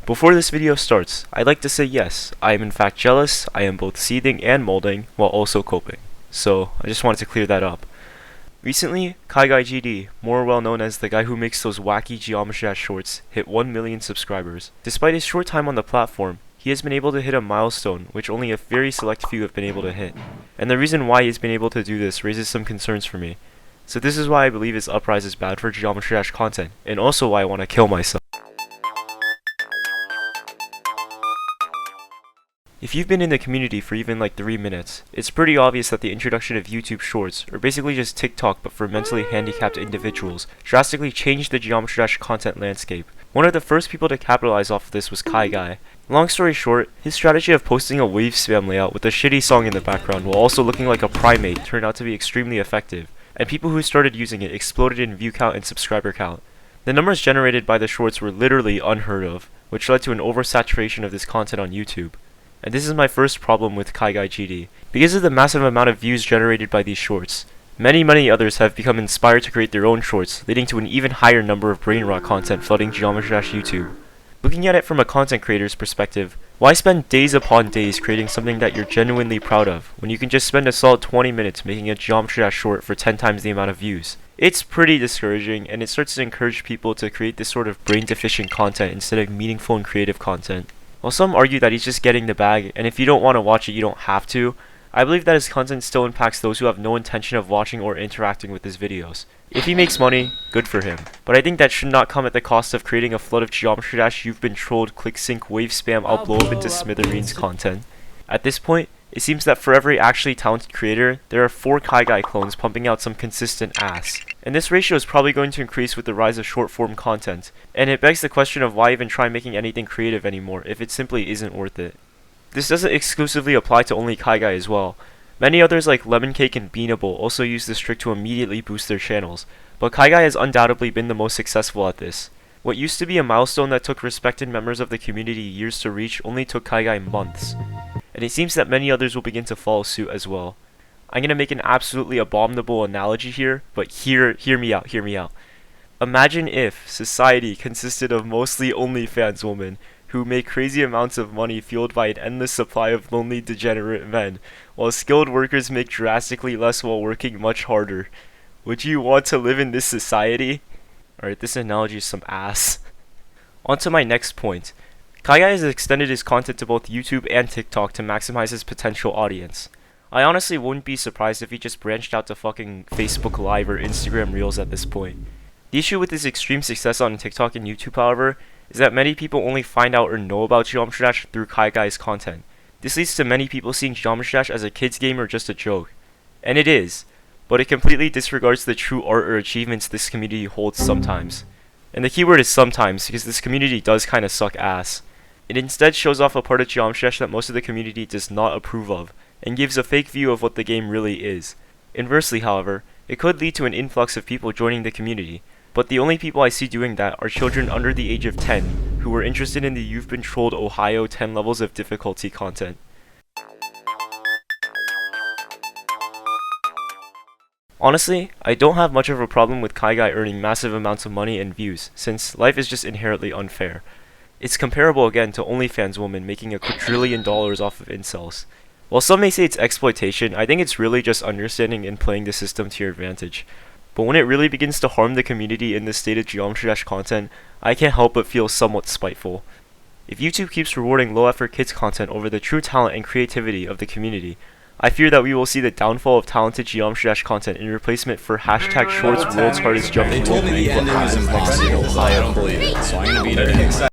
Before this video starts, I'd like to say yes, I am in fact jealous. I am both seething and molding while also coping. So, I just wanted to clear that up. Recently, KaiGuyGD, more well known as the guy who makes those wacky Geometry Dash shorts, hit 1 million subscribers. Despite his short time on the platform, he has been able to hit a milestone which only a very select few have been able to hit. And the reason why he's been able to do this raises some concerns for me. So this is why I believe his uprise is bad for Geometry Dash content, and also why I want to kill myself. If you've been in the community for even like 3 minutes, it's pretty obvious that the introduction of YouTube Shorts, or basically just TikTok but for mentally handicapped individuals, drastically changed the Geometry Dash content landscape. One of the first people to capitalize off of this was KaiGuy. Long story short, his strategy of posting a wave spam layout with a shitty song in the background while also looking like a primate turned out to be extremely effective, and people who started using it exploded in view count and subscriber count. The numbers generated by the shorts were literally unheard of, which led to an oversaturation of this content on YouTube. And this is my first problem with KaiGuyGD. Because of the massive amount of views generated by these shorts, many others have become inspired to create their own shorts, leading to an even higher number of brain rot content flooding Geometry Dash YouTube. Looking at it from a content creator's perspective, why spend days upon days creating something that you're genuinely proud of, when you can just spend a solid 20 minutes making a Geometry Dash short for 10 times the amount of views? It's pretty discouraging, and it starts to encourage people to create this sort of brain-deficient content instead of meaningful and creative content. While some argue that he's just getting the bag, and if you don't want to watch it, you don't have to, I believe that his content still impacts those who have no intention of watching or interacting with his videos. If he makes money, good for him. But I think that should not come at the cost of creating a flood of Geometry Dash "you've been trolled, click sync, wave spam, I'll blow up into smithereens" content. At this point, it seems that for every actually talented creator, there are 4 KaiGuy clones pumping out some consistent ass. And this ratio is probably going to increase with the rise of short-form content, and it begs the question of why even try making anything creative anymore if it simply isn't worth it. This doesn't exclusively apply to only KaiGuy as well. Many others like Lemon Cake and Beanable also use this trick to immediately boost their channels, but KaiGuy has undoubtedly been the most successful at this. What used to be a milestone that took respected members of the community years to reach only took KaiGuy months, and it seems that many others will begin to follow suit as well. I'm gonna make an absolutely abominable analogy here, but hear me out. Imagine if society consisted of mostly OnlyFans women who make crazy amounts of money fueled by an endless supply of lonely degenerate men, while skilled workers make drastically less while working much harder. Would you want to live in this society? Alright, this analogy is some ass. On to my next point. KaiGuy has extended his content to both YouTube and TikTok to maximize his potential audience. I honestly wouldn't be surprised if he just branched out to fucking Facebook Live or Instagram Reels at this point. The issue with his extreme success on TikTok and YouTube, however, is that many people only find out or know about Geometry Dash through KaiGuy's content. This leads to many people seeing Geometry Dash as a kid's game or just a joke. And it is, but it completely disregards the true art or achievements this community holds sometimes. And the keyword is sometimes, because this community does kinda suck ass. It instead shows off a part of Geometry Dash that most of the community does not approve of, and gives a fake view of what the game really is. Inversely, however, it could lead to an influx of people joining the community, but the only people I see doing that are children under the age of 10 who are interested in the "You've Been Trolled Ohio 10 levels of difficulty" content. Honestly, I don't have much of a problem with KaiGuy earning massive amounts of money and views, since life is just inherently unfair. It's comparable again to OnlyFans women making $1 quadrillion off of incels. While some may say it's exploitation, I think it's really just understanding and playing the system to your advantage. But when it really begins to harm the community in this state of Geometry Dash content, I can't help but feel somewhat spiteful. If YouTube keeps rewarding low-effort kids content over the true talent and creativity of the community, I fear that we will see the downfall of talented Geometry Dash content in replacement for #shorts world's hardest jumping. They told me the ending was impossible, so I don't believe it. So I'm gonna beat it.